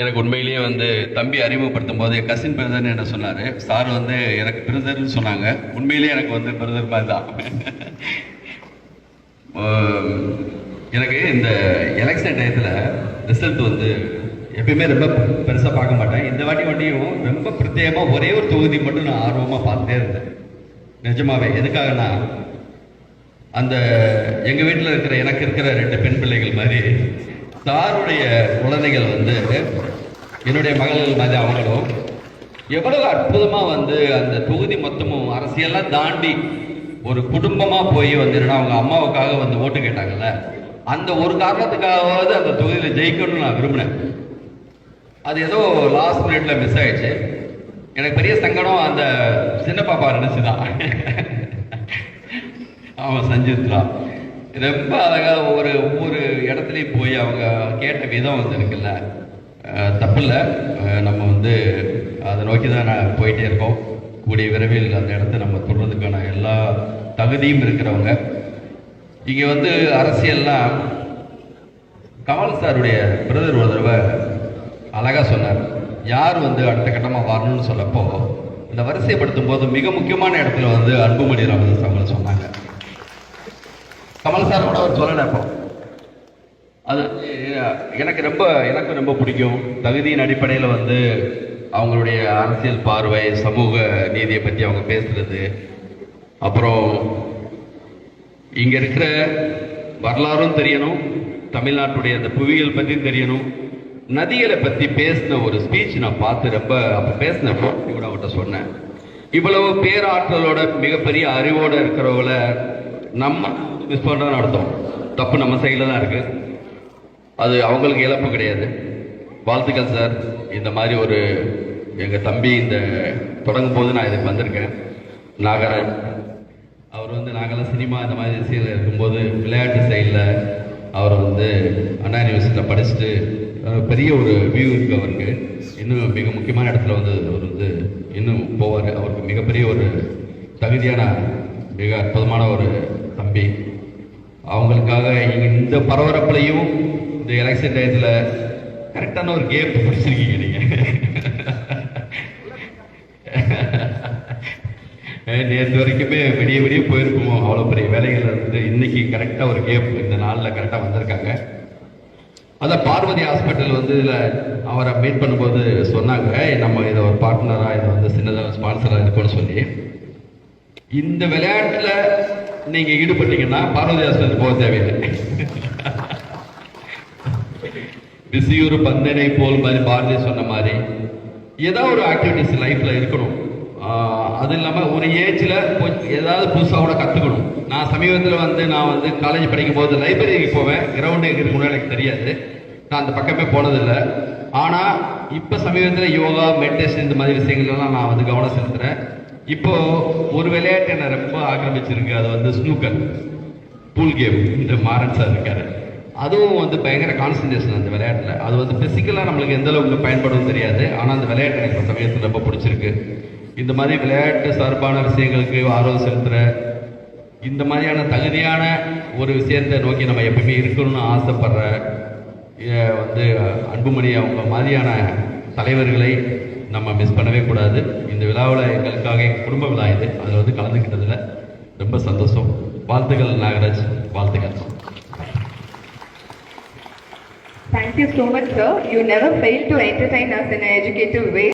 எனக்கு உண்மையிலேயே வந்து தம்பி அறிமுகப்படுத்தும் போது கசின் பிரதர்னு என்ன சொன்னார். சார் வந்து எனக்கு பிரதர்னு சொன்னாங்க. உண்மையிலேயே எனக்கு வந்து பிரதர் மாதிரி தான். எனக்கு இந்த எலெக்ஷன் டயத்தில் ரிசல்ட் வந்து எப்பயுமே ரொம்ப பெருசாக பார்க்க மாட்டேன். இந்த வண்டியும் ரொம்ப பிரத்யேகமாக ஒரே ஒரு தொகுதி மட்டும் நான் ஆர்வமாக பார்த்துட்டே இருந்தேன். நிஜமாவே எதுக்காகனா, அந்த எங்கள் வீட்டில் எனக்கு இருக்கிற 2 பெண் பிள்ளைகள் மாதிரி சாருடைய குழந்தைகள் வந்து என்னுடைய மகள்கள் மாதிரி அவங்களும் எவ்வளவு அற்புதமாக வந்து அந்த தொகுதி மொத்தமும் அரசியெல்லாம் தாண்டி ஒரு குடும்பமாக போய் வந்து அவங்க அம்மாவுக்காக வந்து ஓட்டு கேட்டாங்கல்ல, அந்த ஒரு காரணத்துக்காகவாவது அந்த தொகுதியில் ஜெயிக்கணும்னு நான் விரும்பினேன். அது ஏதோ லாஸ்ட் மினிட்ல மிஸ் ஆயிடுச்சு. எனக்கு பெரிய சங்கடம் அந்த சின்ன பாப்பா நினைச்சுதான். அவன் சஞ்சித்ரா ரொம்ப அழகாக ஒவ்வொரு இடத்துலையும் போய் அவங்க கேட்ட விதம் வந்து இருக்குல்ல, தப்பில்லை. நம்ம வந்து அதை நோக்கி தான் நான் போயிட்டே இருக்கோம். கூடிய விரைவில் அந்த இடத்த நம்ம தொடுறதுக்கான எல்லா தகுதியும் இருக்கிறவங்க. இங்கே வந்து அரசியல்லாம் கமல் சாருடைய பிரதர் ஒரு தடவை அழகாக சொன்னார். யார் வந்து அடுத்த கட்டமாக வரணும்னு சொல்லப்போ இந்த வரிசைப்படுத்தும் போது மிக முக்கியமான இடத்துல வந்து அன்புமணி ராமதாஸ் அவங்களை சொன்னாங்க. கமல் சாரோட அவர் சொல்லலை. இப்போ அது எனக்கு ரொம்ப பிடிக்கும். தகுதியின் அடிப்படையில் வந்து அவங்களுடைய அரசியல் பார்வை, சமூக நீதியை பற்றி அவங்க பேசுறது, அப்புறம் இங்கே இருக்கிற வரலாறும் தெரியணும், தமிழ்நாட்டுடைய அந்த புவியியல் பற்றியும் தெரியணும். நதிகளை பற்றி பேசின ஒரு ஸ்பீச் நான் பார்த்து ரொம்ப அப்போ பேசினப்போ கூட அவர்கிட்ட சொன்னேன். இவ்வளவு பேராற்றலோட மிகப்பெரிய அறிவோடு இருக்கிறவங்கள நம்ம மிஸ் பண்ணுறதுன்னு அர்த்தம். தப்பு நம்ம சைடில் தான் இருக்குது. அது அவங்களுக்கு இழப்பு கிடையாது. வாழ்த்துக்கள் சார். இந்த மாதிரி ஒரு எங்கள் தம்பி இந்த தொடங்கும் போது நான் இதுக்கு வந்திருக்கேன். நாகராஜ் அவர் வந்து நாங்களாம் சினிமா இந்த மாதிரி விஷயத்தில் இருக்கும்போது விளையாட்டு சைடில் அவர் வந்து அண்ணா யூனிவர்சிட்டியில் படிச்சுட்டு பெரிய ஒரு வியூ இருக்குது அவருக்கு. இன்னும் மிக முக்கியமான இடத்துல வந்து அவர் வந்து இன்னும் போவார். அவருக்கு மிகப்பெரிய ஒரு தகுதியான மிக அற்புதமான ஒரு தம்பி. அவங்களுக்காக இந்த பரபரப்புலையும் இந்த எலெக்ஷன் டயத்தில் கரெக்டான ஒரு கேம் பிடிச்சிருக்கீங்க நீங்கள். நேற்று வரைக்குமே விடிய போயிருக்குமோ அவ்வளோ பெரிய வேலைகள் இருந்து இன்னைக்கு கரெக்டாக ஒரு கேப் இந்த நாளில் கரெக்டாக வந்திருக்காங்க. அதான் பார்வதி ஹாஸ்பிட்டல் வந்து இதில் அவரை மீட் பண்ணும்போது சொன்னாங்க, நம்ம இதை ஒரு பார்ட்னராக இதை வந்து சின்னதாக ஸ்பான்சராக இருக்கும்னு சொல்லி. இந்த விளையாட்டில் நீங்கள் ஈடுபட்டீங்கன்னா பார்வதி ஹாஸ்பிட்டல் போக தேவையில்லை. விசியூர் பந்தனை போல் மாதிரி பாரதி சொன்ன மாதிரி ஏதாவது ஒரு ஆக்டிவிட்டிஸ் லைஃப்பில் இருக்கணும். அது இல்லாமல் ஒரு ஏஜில் ஏதாவது புதுசாக கூட கற்றுக்கணும். நான் சமீபத்தில் வந்து காலேஜ் படிக்கும் போது லைப்ரரிக்கு போவேன். கிரவுண்டு எங்கே இருக்குன்னு எனக்கு தெரியாது. நான் அந்த பக்கமே போனதில்லை. ஆனால் இப்போ சமீபத்தில் யோகா, மெடிடேஷன் இந்த மாதிரி விஷயங்கள்லாம் நான் வந்து கவனம் செலுத்துகிறேன். இப்போது ஒரு விளையாட்டு என்னை ரொம்ப ஆக்கிரமிச்சிருக்கு. அது வந்து ஸ்னூக்கர் பூல் கேம். இந்த மாறன் சார் இருக்காரு. அதுவும் வந்து பயங்கர கான்சன்ட்ரேஷன் அந்த விளையாட்டில். அது வந்து ஃபிசிக்கலாக நம்மளுக்கு எந்த அளவுக்கு பயன்படும் தெரியாது. ஆனால் அந்த விளையாட்டு எனக்கு சமயத்தில் ரொம்ப பிடிச்சிருக்கு. இந்த மாதிரி விளையாட்டு சார்பான விஷயங்களுக்கு ஆர்வம் செலுத்துகிற இந்த மாதிரியான தகுதியான ஒரு விஷயத்தை நோக்கி நம்ம எப்பவுமே இருக்கணும்னு ஆசைப்படுற வந்து அன்புமணி அவங்க மாதிரியான தலைவர்களை நம்ம மிஸ் பண்ணவே கூடாது. இந்த விழாவில் எங்களுக்காக எங்கள் குடும்ப விழா இது. அதில் வந்து கலந்துக்கிட்டதில் ரொம்ப சந்தோஷம். வாழ்த்துக்கள் நாகராஜ், வாழ்த்துக்கள். Thank you so much, sir. You never fail to entertain us in an educative way.